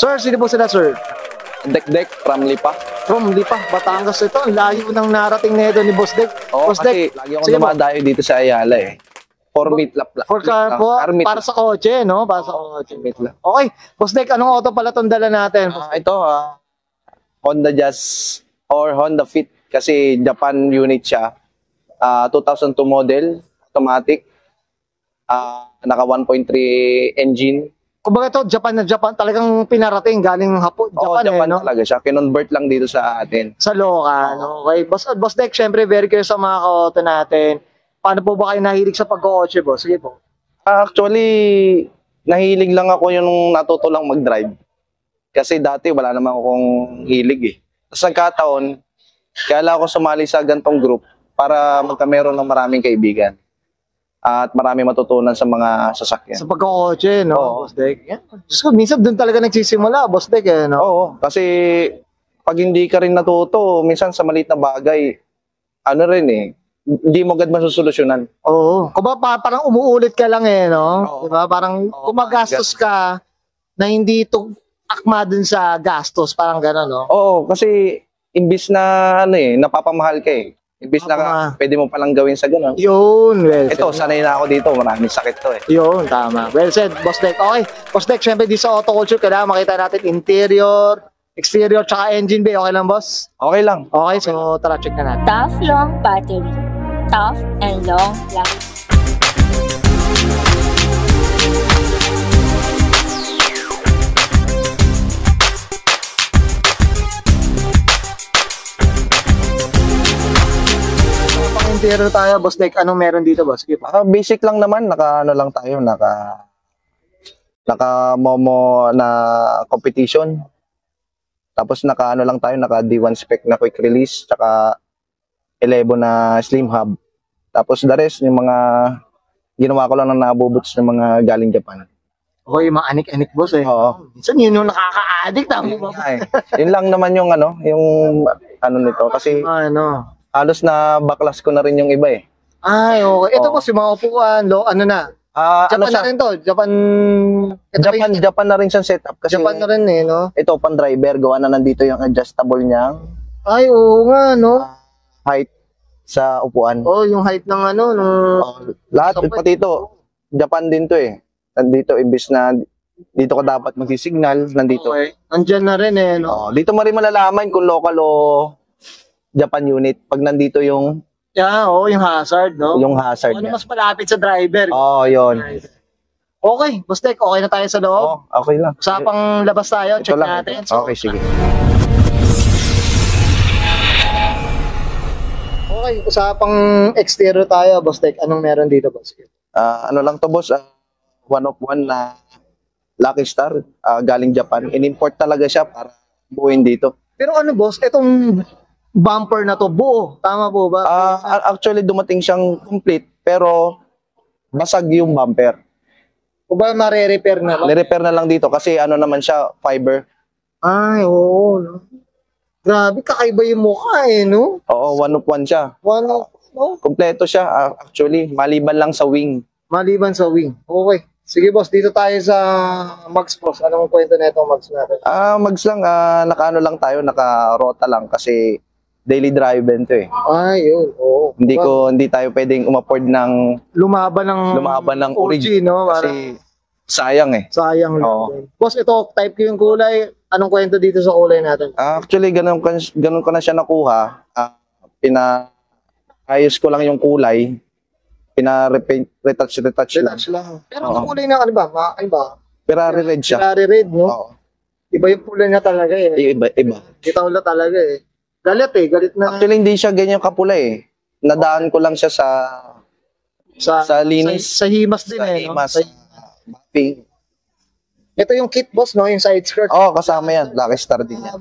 Sir, sino po sila, sir? Dek from Lipa. From Lipa, Batangas ito. Ang layo ng narating na ito ni Boss Dek. Oo, Boss kasi Dek, lagi akong dumadayo dito sa Ayala eh. For meat lap. Para sa kotse, no? Para sa kotse. Meat lap. Okay, Boss Dek, anong auto pala itong dala natin? Ito, Honda Jazz or Honda Fit kasi Japan unit siya. 2002 model, automatic. Naka 1.3 engine. Kumbaga ito, Japan na Japan, talagang pinarating galing Japan, Japan no? talaga siya. Kinonvert lang dito sa atin. Sa local, okay. Boss Dek, syempre, very curious sa mga ka-auto natin. Paano po ba kayo nahilig sa pag-kotse, boss? Sige po. Actually, nahilig lang ako yung natuto lang mag-drive. Kasi dati wala naman akong hilig eh. Tapos nagkataon, kaya ako sumali sa gantong group para magkameron ng maraming kaibigan. At marami matutunan sa mga sasakyan. Sa pagkakotse, no, Oo. Boss Dek? Yeah. So, minsan doon talaga nagsisimula, Boss Dek, eh, no? Oo, kasi pag hindi ka rin natuto, minsan sa maliit na bagay, ano rin eh, hindi mo agad masusolusyonan. Oo. Parang umuulit ka lang eh, no? Oo. Diba? Parang gumagastos ka na hindi to akma dun sa gastos, parang gano'n, no? Oo, kasi imbis na napapamahal ka eh. Imbis na pwede mo palang gawin sa gano'n. Yun, well said. Ito, sanay na ako dito. Maraming sakit to eh. Yun, tama. Well said, Boss Dek. Okay, Boss Dek, syempre di sa auto culture, kailangan makita natin interior, exterior, tsaka engine bay. Okay lang, boss? Okay lang. Okay, so tara, check na natin. Tough long battery. Tough and long life. Interior tayo, Boss Dek. Anong meron dito, boss? Sige pa. Basic lang naman. Naka Momo na competition. Tapos naka D1 spec na quick release. Tsaka 11 na slim hub. Tapos the rest, yung mga ginawa ko lang na nabubuts ng mga galing Japan. Okay, mga anik-anik, boss eh. Oo. Minsan yun yung nakaka-addict. Yun lang naman yung nito. Kasi halos na backlash ko na rin yung iba eh. Ay, okay. Ito po si mga upuan, Japan na rin to. Japan na rin siyang setup. Kasi Japan na rin eh, no? ito, pan driver, gawa na nandito yung adjustable niya. Ay, oo nga, no? Height sa upuan. Oh, yung height ng Lahat, pati ito, Japan din to eh. Nandito, imbis na dito ka dapat mag-signal, nandito. Okay. Nandyan na rin eh, no? Dito mo rin malalaman kung local o Japan unit pag nandito yung yung hazard, no? Yung hazard ano mas malapit sa driver. yun. Okay, Boss Dek, okay na tayo sa loob. Okay lang. Usapang labas tayo, check natin. Okay, sige. Okay, usapang exterior tayo, Boss Dek. Anong meron dito, Boss? Ano lang to, boss? One of one na Lucky Star, galing Japan. In-import talaga siya para buuin dito. Pero ano, boss, itong bumper na to, buo. Tama po ba? Actually, dumating siyang complete, pero basag yung bumper. O ba mare-repair na lang? Ni-repair na lang dito kasi ano naman siya, fiber. Ay, oo. No? Grabe, kakaiba yung mukha eh, no? Oo, one of one siya. One of, no? Kompleto siya, actually. Maliban lang sa wing. Maliban sa wing. Okay. Sige, boss, dito tayo sa Mags, boss. Anong kwento na itong Mags natin? Mags lang, naka-ano lang tayo, naka-rota lang kasi daily drive to eh. Ay, yun. Oo. Hindi tayo pwedeng umafford ng lumaban ng OG, no? Kasi sayang eh. Sayang. Boss, ito, type ko yung kulay. Anong kwento dito sa kulay natin? Actually, ganun ko na siya nakuha. Ayos ko lang yung kulay. Retouch lang. Pero ang kulay na ano ba? Ferrari red siya. Ferrari red, no? Oo. Iba yung kulay niya talaga eh. Iba. Kita wala talaga eh. Galit na. Actually, hindi siya ganyan kapula eh. Nadaan ko lang siya sa linis. Sa himas din eh. Himas. Pink. Ito yung kit, boss, no? Yung side skirt. Kasama yan. Lucky Star din yan.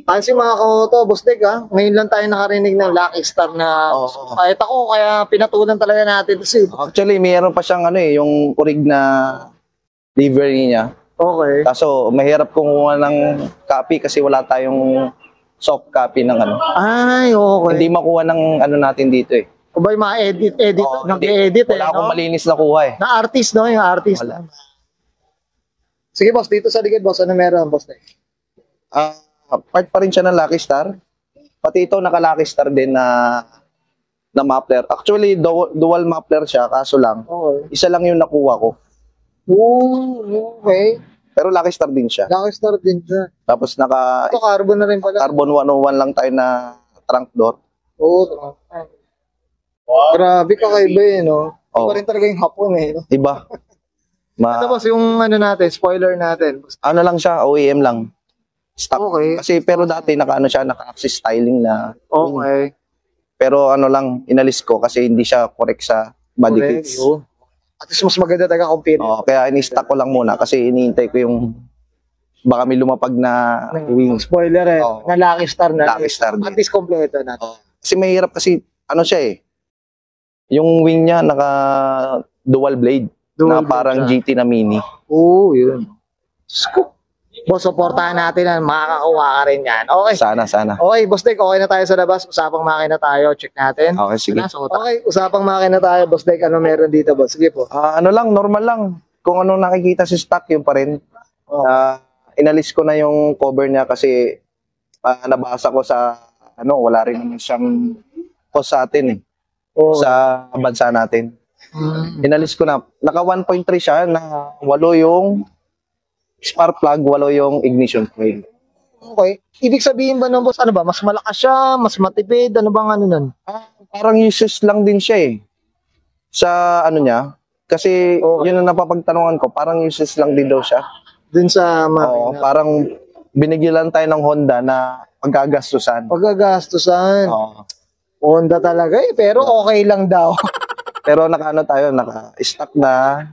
Pansi mga ka-auto, Boss Dek, ha? Ngayon lang tayo nakarinig ng Lucky Star na kahit ako, kaya pinatunan talaga natin kasi. Actually, mayroon pa siyang yung orig na livery niya. Okay. Kaso, mahirap kumuha ng copy kasi wala tayong soft copy ng Ay, okay. Hindi makuha ng natin dito eh. Kung ba yung mga edit, nag-edit wala akong malinis na kuha eh. Na artist, no? Yung artist. Wala. Sige, boss. Dito sa likod, boss. Ano meron, boss Dek? Part pa rin siya ng Lucky Star. Pati ito naka-Lucky Star din na muffler. Actually, dual muffler siya, kaso lang, Okay. isa lang yung nakuha ko. Oh, okay. Pero Lucky Star din siya. Lucky Star din siya. Tapos Ito, carbon na rin pala. carbon 101 lang tayo na trunk door. Oo. Grabe, kakaiba eh, no? Oo. Iba rin talaga yung hapon eh, no? Iba. Ito, boss, yung ano natin, spoiler natin. Ano lang siya, OEM lang. Stock. Okay. Kasi pero dati naka-axis styling na. Okay. Pero ano lang, inalis ko kasi hindi siya correct sa body Correct, kits. yun. At least mas maganda talaga compare. Kaya ini-stock ko lang muna kasi iniintay ko yung baka may lumapag na wing. Spoiler eh. Oo. Na Lucky Star na. Lucky Star din. At least kompleto na. Kasi mahirap kasi ano siya eh. Yung wing niya naka dual blade Dual na blade parang siya. GT na mini. Oo, yun. Scoop. Boss, supportahan natin yan. Makakakuha ka rin yan. Okay. Sana. Okay, Boss Dek, okay na tayo sa labas. Usapang makina tayo. Check natin. Okay, sige. Okay, usapang makina tayo. Boss Dek, ano meron dito, boss? Sige po. Ano lang, normal lang. Kung ano nakikita si stock, yun pa rin. Inalis ko na yung cover niya kasi nabasa ko sa wala rin naman siyang cost sa atin eh. Oo. Sa bansa natin. Inalis ko na. Naka 1.3 siya na 8 yung spark plug, 8 yung ignition coil. Okay. Ibig sabihin ba nun, boss, ano ba? Mas malakas siya? Mas matipid? Ano bang ano nun? Parang useless lang din siya eh. Sa ano niya. Kasi yun ang napapagtanungan ko. Parang useless lang din daw siya. Dun sa Oo, makina. parang binigyan tayo ng Honda na pagkagastusan. Pagkagastusan. Oo. Honda talaga eh. Pero okay lang daw. Pero naka-stock na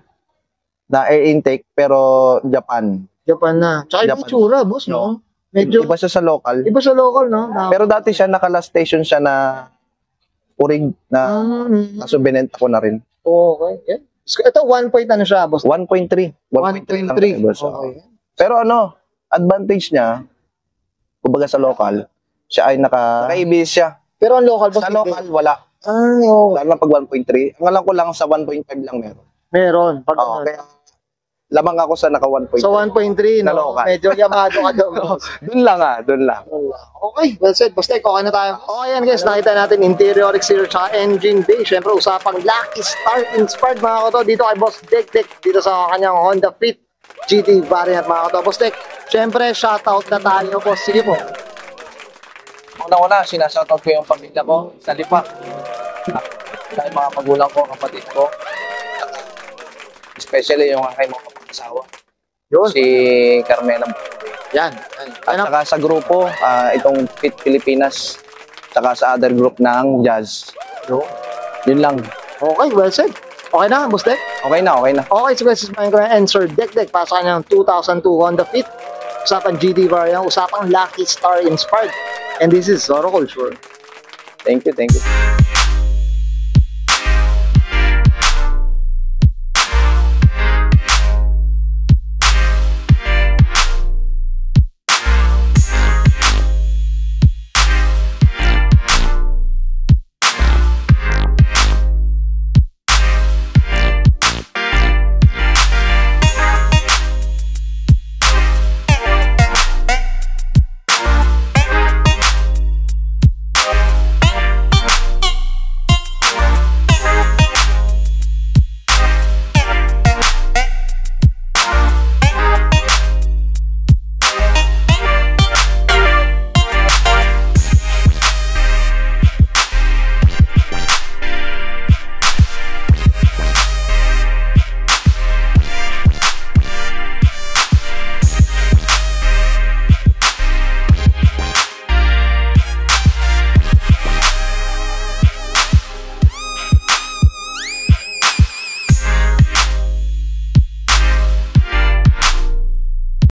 air intake pero Japan. Japan na. Tsaka yung Japan. itsura, boss, no? Medyo Iba siya sa local. iba sa local, no? Pero dati siya naka-last station siya na urig na kaso binenta ko na rin. Okay. Yeah. Ito, 1 point ano siya, boss? 1.3. 1.3 lang tayo, boss. Okay. Pero advantage niya, kumbaga sa local, siya ay naka-ABS siya. Pero ang local, boss? Sa local, wala. Oo. Lalo na pag 1.3. Ang alam ko lang sa 1.5 lang meron. Meron. Pag Oo, kaya lamang ako sa naka 1.3. so 1.3, Na no? local. Medyo yamado ka doon, boss. Doon lang. Okay, well said. Boss Tek, okay na tayo. Okay yan guys, nakita natin interior, exterior, tsaka engine bay. Siyempre, usapang Lucky Star inspired mga koto dito kay Boss Dek dito sa kanyang Honda Fit GT variant mga koto. Boss Tek, siyempre, shoutout na tayo, boss. Sige po. Una-una, sinashoutout ko yung pamilya ko sa Lipa. Dahil mga magulang ko, kapatid ko. Especially yung aking mga kapag-asawa. Yun. Si Carmela. Yan. At saka sa grupo, itong Fit Pilipinas. Saka sa other group ng Jazz. Yun lang. Okay, well said. Okay na, Boss Dek? Okay na. Okay, so guys, ismahin ko na and Sir Dek para sa kanyang 2002 Honda Fit. Usapang GT variant, usapang Lucky Star inspired. And this is Zoro Culture. Thank you.